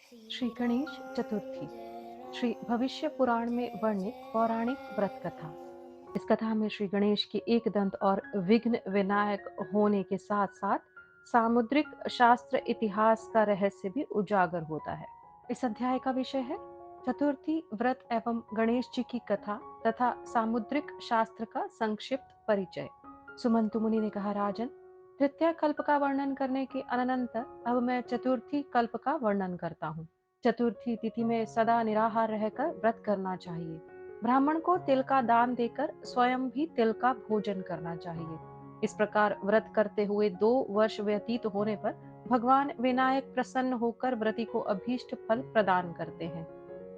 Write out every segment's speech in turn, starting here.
श्री गणेश चतुर्थी। श्री भविष्य पुराण में वर्णित पौराणिक व्रत कथा। इस कथा में श्री गणेश के एक दंत और विघ्न विनायक होने के साथ साथ सामुद्रिक शास्त्र इतिहास का रहस्य भी उजागर होता है। इस अध्याय का विषय है चतुर्थी व्रत एवं गणेश जी की कथा तथा सामुद्रिक शास्त्र का संक्षिप्त परिचय। सुमंतु मुनि ने कहा, राजन, तृतीय कल्प का वर्णन करने के अनंतर अब मैं चतुर्थी कल्प का वर्णन करता हूँ। चतुर्थी तिथि में सदा निराहार रहकर व्रत करना चाहिए। ब्राह्मण को तिल का दान देकर स्वयं भी तिल का भोजन करना चाहिए। इस प्रकार व्रत करते हुए 2 वर्ष व्यतीत होने पर भगवान विनायक प्रसन्न होकर व्रती को अभीष्ट फल प्रदान करते हैं।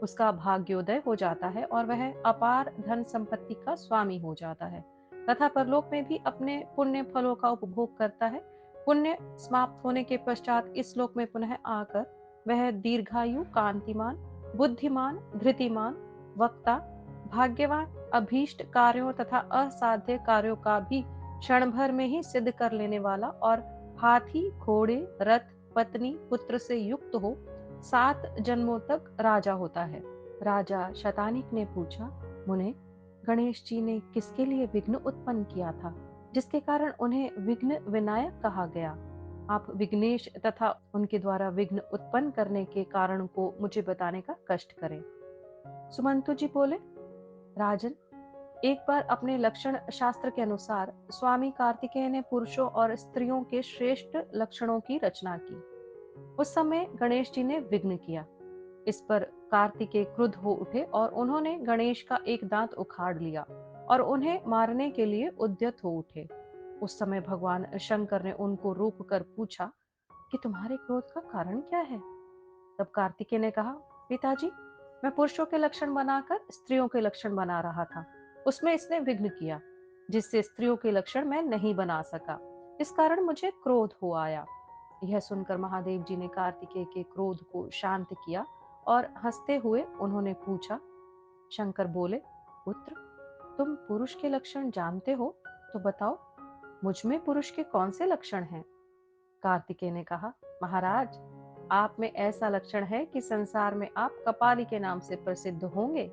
उसका भाग्योदय हो जाता है और वह अपार धन संपत्ति का स्वामी हो जाता है तथा परलोक में भी अपने पुण्य फलों का उपभोग करता है। पुण्य समाप्त होने के पश्चात इस लोक में पुनः आकर वह दीर्घायु, कांतिमान, बुद्धिमान, धृतिमान, वक्ता, भाग्यवान, अभीष्ट कार्यों तथा असाध्य कार्यों का भी क्षण भर में ही सिद्ध कर लेने वाला और हाथी, घोड़े, रथ, पत्नी, पुत्र से युक्त हो 7 जन्मों तक राजा होता है। राजा शतानिक ने पूछा, मुने, गणेश जी ने किसके लिए विघ्न उत्पन्न किया था जिसके कारण उन्हें विघ्न विनायक कहा गया? आप विघ्नेश तथा उनके द्वारा विघ्न उत्पन्न करने के कारण को मुझे बताने का कष्ट करें। सुमंतु जी बोले, राजन, एक बार अपने लक्षण शास्त्र के अनुसार स्वामी कार्तिकेय ने पुरुषों और स्त्रियों के श्रेष्ठ लक्षणों की रचना की। उस समय गणेश जी ने विघ्न किया। इस पर कार्तिकेय क्रुद्ध हो उठे और उन्होंने गणेश का एक दांत उखाड़ लिया और उन्हें मारने के लिए उद्यत हो उठे। उस समय भगवान शंकर ने उनको रोक कर पूछा कि तुम्हारे क्रोध का कारण क्या है? तब कार्तिकेय ने कहा, पिताजी, मैं पुरुषों के लक्षण बनाकर स्त्रियों के लक्षण बना रहा था। उसमें इसने विघ्न किया, जिससे स्त्रियों के लक्षण मैं नहीं बना सका। इस कारण मुझे क्रोध हो आया। यह सुनकर महादेव जी ने कार्तिकेय के क्रोध को शांत किया और हंसते हुए उन्होंने पूछा। शंकर बोले, पुत्र, तुम पुरुष के लक्षण जानते हो, तो बताओ, मुझ में पुरुष के कौन से लक्षण हैं? कार्तिकेय ने कहा, महाराज, आप में ऐसा लक्षण है कि संसार में आप कपाली के नाम से प्रसिद्ध होंगे।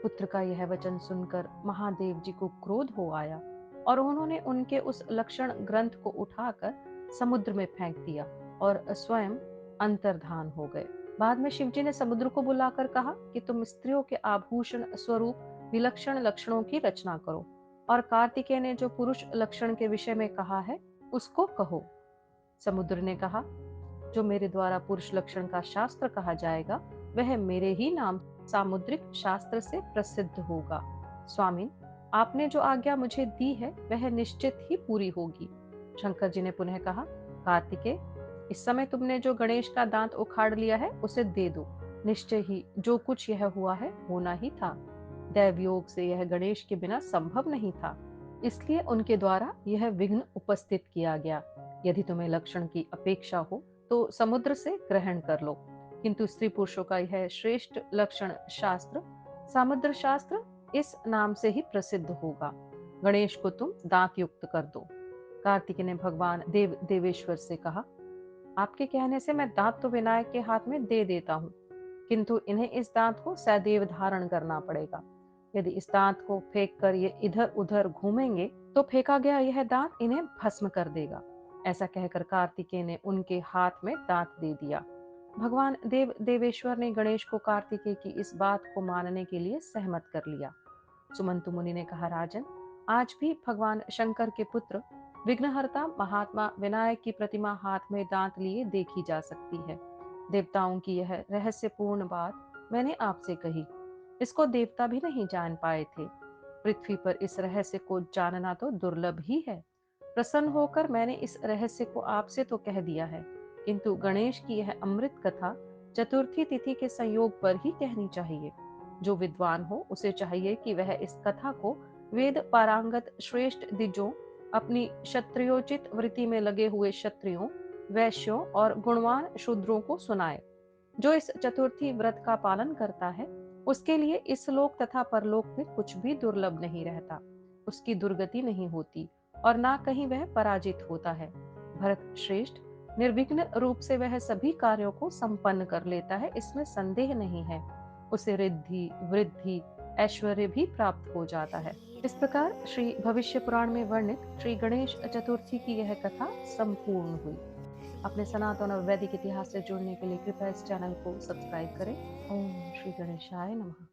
पुत्र का यह वचन सुनकर महादेव जी को क्रोध हो आया और उन्होंने उनके उस लक्षण ग्रंथ को उठाकर समुद्र में फेंक दिया और स्वयं अंतर्धान हो गए। बाद में शिवजी ने समुद्र को बुलाकर कहा कि तुम स्त्रियों के आभूषण स्वरूप विलक्षण लक्षणों की रचना करो और कार्तिकेय ने जो पुरुष लक्षण के विषय में कहा है उसको कहो। समुद्र ने कहा, जो मेरे द्वारा पुरुष लक्षण का शास्त्र कहा जाएगा वह मेरे ही नाम सामुद्रिक शास्त्र से प्रसिद्ध होगा। स्वामी, आपने जो आज्ञा मुझे दी है वह निश्चित ही पूरी होगी। शंकर जी ने पुनः कहा, कार्तिकेय, इस समय तुमने जो गणेश का दांत उखाड़ लिया है उसे दे दो। निश्चय ही जो कुछ यह हुआ है होना ही था। दैव योग से यह गणेश के बिना संभव नहीं था, इसलिए उनके द्वारा यह विघ्न उपस्थित किया गया। यदि तुम्हें लक्षण की अपेक्षा हो तो समुद्र से ग्रहण कर लो, किंतु स्त्री पुरुषों का यह श्रेष्ठ लक्षण शास्त्र समुद्र शास्त्र इस नाम से ही प्रसिद्ध होगा। गणेश को तुम दांत युक्त कर दो। कार्तिक ने भगवान देव देवेश्वर से कहा, आपके कहने से मैं दांत तो विनायक के हाथ में दे देता हूँ, किंतु इन्हें इस दांत को सदैव धारण करना पड़ेगा। यदि इस दांत को फेंक कर ये इधर उधर घूमेंगे तो फेंका गया यह दांत इन्हें भस्म कर देगा। ऐसा कहकर कार्तिकेय ने उनके हाथ में दांत दे दिया। भगवान देव देवेश्वर ने गणेश को कार्तिकेय की इस बात को मानने के लिए सहमत कर लिया। सुमंतु मुनि ने कहा, राजन, आज भी भगवान शंकर के पुत्र विघ्नहर्ता महात्मा विनायक की प्रतिमा हाथ में दांत लिए देखी जा सकती है। देवताओं की यह रहस्यपूर्ण बात मैंने आपसे कही, इसको देवता भी नहीं जान पाए थे। पृथ्वी पर इस रहस्य को जानना तो दुर्लभ ही है। प्रसन्न होकर मैंने इस रहस्य को आपसे तो कह दिया है, किंतु गणेश की यह अमृत कथा चतुर्थी तिथि के संयोग पर ही कहनी चाहिए। जो विद्वान हो उसे चाहिए कि वह इस कथा को वेद पारंगत श्रेष्ठ दिजों, अपनी क्षत्रियोचित वृत्ति में लगे हुए क्षत्रियों, वैश्यों और गुणवान शूद्रों को सुनाए। जो इस चतुर्थी व्रत का पालन करता है उसके लिए इस लोक तथा परलोक में कुछ भी दुर्लभ नहीं रहता, उसकी दुर्गति नहीं होती और ना कहीं वह पराजित होता है। भरत श्रेष्ठ, निर्विघ्न रूप से वह सभी कार्यों को संपन्न कर लेता है, इसमें संदेह नहीं है। उसे रिद्धि, वृद्धि, ऐश्वर्य भी प्राप्त हो जाता है। इस प्रकार श्री भविष्य पुराण में वर्णित श्री गणेश चतुर्थी की यह कथा संपूर्ण हुई। अपने सनातन और वैदिक इतिहास से जुड़ने के लिए कृपया इस चैनल को सब्सक्राइब करें। ओम श्री गणेशाय नमः।